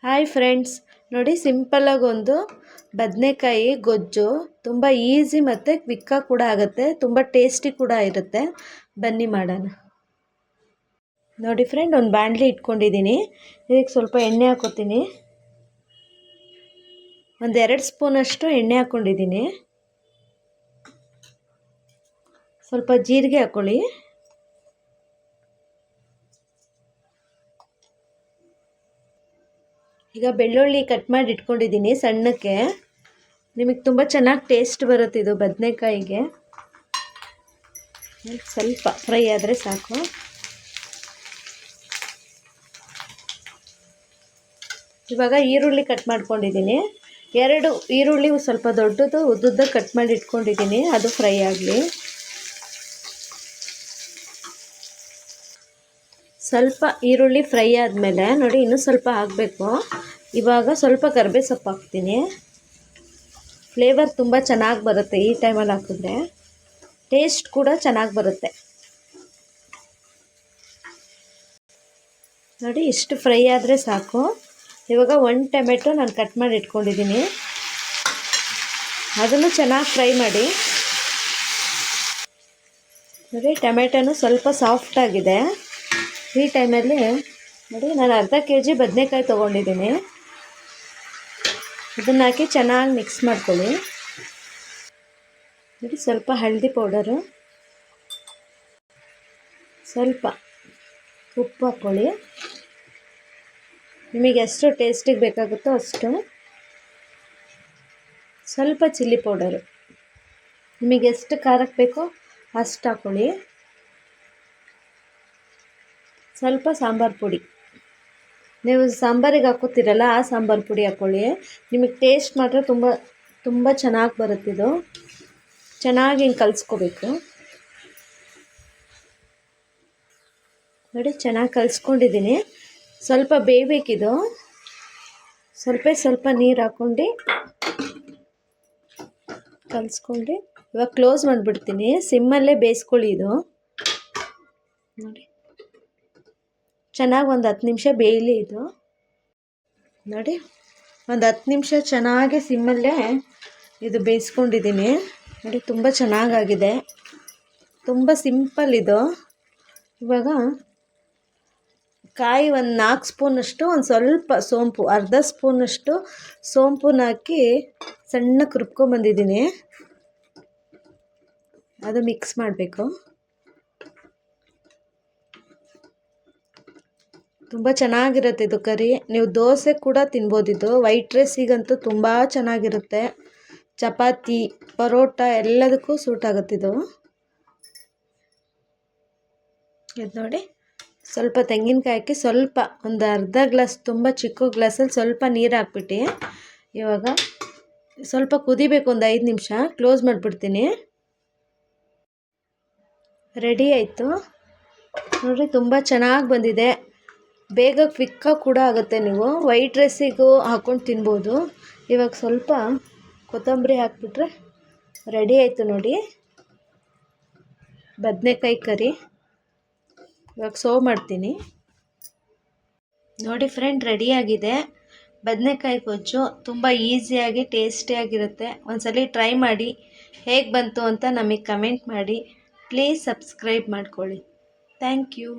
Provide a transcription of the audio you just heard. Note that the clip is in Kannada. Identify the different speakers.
Speaker 1: ಹಾಯ್ ಫ್ರೆಂಡ್ಸ್, ನೋಡಿ ಸಿಂಪಲ್ಲಾಗಿ ಒಂದು ಬದನೆಕಾಯಿ ಗೊಜ್ಜು ತುಂಬ ಈಸಿ ಮತ್ತು ಕ್ವಿಕ್ಕಾಗಿ ಕೂಡ ಆಗುತ್ತೆ, ತುಂಬ ಟೇಸ್ಟಿ ಕೂಡ ಇರುತ್ತೆ. ಬನ್ನಿ ಮಾಡೋಣ. ನೋಡಿ ಫ್ರೆಂಡ್, ಒಂದು ಬಾಣಲಿ ಇಟ್ಕೊಂಡಿದ್ದೀನಿ. ಇದಕ್ಕೆ ಸ್ವಲ್ಪ ಎಣ್ಣೆ ಹಾಕೋತೀನಿ. ಒಂದು 2 ಸ್ಪೂನಷ್ಟು ಎಣ್ಣೆ ಹಾಕ್ಕೊಂಡಿದ್ದೀನಿ. ಸ್ವಲ್ಪ ಜೀರಿಗೆ ಹಾಕ್ಕೊಳ್ಳಿ. ಈಗ ಬೆಳ್ಳುಳ್ಳಿ ಕಟ್ ಮಾಡಿ ಇಟ್ಕೊಂಡಿದ್ದೀನಿ ಸಣ್ಣಕ್ಕೆ. ನಿಮಗೆ ತುಂಬ ಚೆನ್ನಾಗಿ ಟೇಸ್ಟ್ ಬರುತ್ತೆ ಇದು ಬದನೆಕಾಯಿಗೆ. ಸ್ವಲ್ಪ ಫ್ರೈ ಆದರೆ ಸಾಕು. ಇವಾಗ ಈರುಳ್ಳಿ ಕಟ್ ಮಾಡ್ಕೊಂಡಿದ್ದೀನಿ. 2 ಈರುಳ್ಳಿ ಸ್ವಲ್ಪ ದೊಡ್ಡದು ಉದ್ದುದ್ದ ಕಟ್ ಮಾಡಿ ಇಟ್ಕೊಂಡಿದ್ದೀನಿ, ಅದು ಫ್ರೈ ಆಗಲಿ. ಸ್ವಲ್ಪ ಈರುಳ್ಳಿ ಫ್ರೈ ಆದಮೇಲೆ ನೋಡಿ ಇನ್ನೂ ಸ್ವಲ್ಪ ಹಾಕಬೇಕು. ಇವಾಗ ಸ್ವಲ್ಪ ಕರಿಬೇವು ಸೊಪ್ಪು ಹಾಕ್ತೀನಿ. ಫ್ಲೇವರ್ ತುಂಬ ಚೆನ್ನಾಗಿ ಬರುತ್ತೆ ಈ ಟೈಮಲ್ಲಿ ಹಾಕಿದ್ರೆ, ಟೇಸ್ಟ್ ಕೂಡ ಚೆನ್ನಾಗಿ ಬರುತ್ತೆ. ನೋಡಿ ಇಷ್ಟು ಫ್ರೈ ಆದರೆ ಸಾಕು. ಇವಾಗ 1 ಟೊಮೆಟೊ ನಾನು ಕಟ್ ಮಾಡಿ ಇಟ್ಕೊಂಡಿದ್ದೀನಿ, ಅದನ್ನು ಚೆನ್ನಾಗಿ ಫ್ರೈ ಮಾಡಿ. ನೋಡಿ ಟೊಮೆಟೊನು ಸ್ವಲ್ಪ ಸಾಫ್ಟಾಗಿದೆ. ಈ ಟೈಮಲ್ಲಿ ನೋಡಿ ನಾನು ಅರ್ಧ kg ಬದನೆಕಾಯಿ ತೊಗೊಂಡಿದ್ದೀನಿ. ಇದನ್ನು ಹಾಕಿ ಚೆನ್ನಾಗಿ ಮಿಕ್ಸ್ ಮಾಡ್ಕೊಳ್ಳಿ. ನೋಡಿ ಸ್ವಲ್ಪ ಹಳದಿ ಪೌಡರು, ಸ್ವಲ್ಪ ಉಪ್ಪು ಹಾಕ್ಕೊಳ್ಳಿ. ನಿಮಗೆ ಎಷ್ಟು ಟೇಸ್ಟಿಗೆ ಬೇಕಾಗುತ್ತೋ ಅಷ್ಟು. ಸ್ವಲ್ಪ ಚಿಲ್ಲಿ ಪೌಡರು, ನಿಮಗೆ ಎಷ್ಟು ಖಾರಕ್ಕೆ ಬೇಕೋ ಅಷ್ಟು ಹಾಕ್ಕೊಳ್ಳಿ. ಸ್ವಲ್ಪ ಸಾಂಬಾರು ಪುಡಿ, ನೀವು ಸಾಂಬಾರಿಗೆ ಹಾಕೋತೀರಲ್ಲ ಆ ಸಾಂಬಾರು ಪುಡಿ ಹಾಕ್ಕೊಳ್ಳಿ. ನಿಮಗೆ ಟೇಸ್ಟ್ ಮಾತ್ರ ತುಂಬ ತುಂಬ ಚೆನ್ನಾಗಿ ಬರುತ್ತಿದ್ದು. ಚೆನ್ನಾಗಿ ಹಿಂಗೆ ಕಲಿಸ್ಕೋಬೇಕು. ನೋಡಿ ಚೆನ್ನಾಗಿ ಕಲಿಸ್ಕೊಂಡಿದ್ದೀನಿ. ಸ್ವಲ್ಪ ಬೇಯಬೇಕಿದು. ಸ್ವಲ್ಪ ನೀರು ಹಾಕ್ಕೊಂಡು ಕಲಿಸ್ಕೊಂಡು ಇವಾಗ ಕ್ಲೋಸ್ ಮಾಡಿಬಿಡ್ತೀನಿ. ಸಿಮ್ಮಲ್ಲೇ ಬೇಯಿಸ್ಕೊಳ್ಳಿ ಇದು. ನೋಡಿ ಚೆನ್ನಾಗಿ ಒಂದು 10 ನಿಮಿಷ ಬೇಯಲಿ ಇದು. ನೋಡಿ ಒಂದು 10 ನಿಮಿಷ ಚೆನ್ನಾಗಿ ಸಿಮ್ಮಲ್ಲೇ ಇದು ಬೇಯಿಸ್ಕೊಂಡಿದ್ದೀನಿ. ನೋಡಿ ತುಂಬ ಚೆನ್ನಾಗಾಗಿದೆ, ತುಂಬ ಸಿಂಪಲ್ ಇದು. ಇವಾಗ ಕಾಯಿ ಒಂದು 4 ಸ್ಪೂನಷ್ಟು, ಒಂದು ಸ್ವಲ್ಪ ಸೋಂಪು, ಅರ್ಧ ಸ್ಪೂನಷ್ಟು ಸೋಂಪುನ ಹಾಕಿ ಸಣ್ಣಕ್ಕೆ ರುಬ್ಕೊಂಬಂದಿದ್ದೀನಿ. ಅದು ಮಿಕ್ಸ್ ಮಾಡಬೇಕು. ತುಂಬ ಚೆನ್ನಾಗಿರುತ್ತೆ ಇದು ಕರಿ. ನೀವು ದೋಸೆ ಕೂಡ ತಿನ್ಬೋದಿದ್ದು. ವೈಟ್ ರೈಸಿಗಂತೂ ತುಂಬ ಚೆನ್ನಾಗಿರುತ್ತೆ. ಚಪಾತಿ, ಪರೋಟ ಎಲ್ಲದಕ್ಕೂ ಸೂಟ್ ಆಗುತ್ತಿದ್ದು. ಇದು ನೋಡಿ ಸ್ವಲ್ಪ ತೆಂಗಿನಕಾಯಿ ಹಾಕಿ ಸ್ವಲ್ಪ ಒಂದು ಅರ್ಧ ಗ್ಲಾಸ್, ತುಂಬ ಚಿಕ್ಕ ಗ್ಲಾಸಲ್ಲಿ ಸ್ವಲ್ಪ ನೀರು ಹಾಕ್ಬಿಟ್ಟು ಇವಾಗ ಸ್ವಲ್ಪ ಕುದಿಬೇಕು. ಒಂದು 5 ನಿಮಿಷ ಕ್ಲೋಸ್ ಮಾಡಿಬಿಡ್ತೀನಿ. ರೆಡಿ ಆಯಿತು ನೋಡಿರಿ, ತುಂಬ ಚೆನ್ನಾಗಿ ಬಂದಿದೆ. ಬೇಗ ಕ್ವಿಕ್ಕಾಗಿ ಕೂಡ ಆಗುತ್ತೆ. ನೀವು ವೈಟ್ ರೈಸಿಗೂ ಹಾಕ್ಕೊಂಡು ತಿನ್ಬೋದು. ಇವಾಗ ಸ್ವಲ್ಪ ಕೊತ್ತಂಬರಿ ಹಾಕ್ಬಿಟ್ರೆ ರೆಡಿ ಆಯಿತು ನೋಡಿ ಬದನೆಕಾಯಿ ಕರಿ. ಇವಾಗ ಸರ್ವ್ ಮಾಡ್ತೀನಿ. ನೋಡಿ ಫ್ರೆಂಡ್, ರೆಡಿಯಾಗಿದೆ ಬದನೆಕಾಯಿ ಗೊಜ್ಜು. ತುಂಬ ಈಸಿಯಾಗಿ ಟೇಸ್ಟಿಯಾಗಿರುತ್ತೆ. ಒಂದ್ಸಲ ಟ್ರೈ ಮಾಡಿ, ಹೇಗೆ ಬಂತು ಅಂತ ನಮಗೆ ಕಮೆಂಟ್ ಮಾಡಿ. ಪ್ಲೀಸ್ ಸಬ್ಸ್ಕ್ರೈಬ್ ಮಾಡ್ಕೊಳ್ಳಿ. Thank you.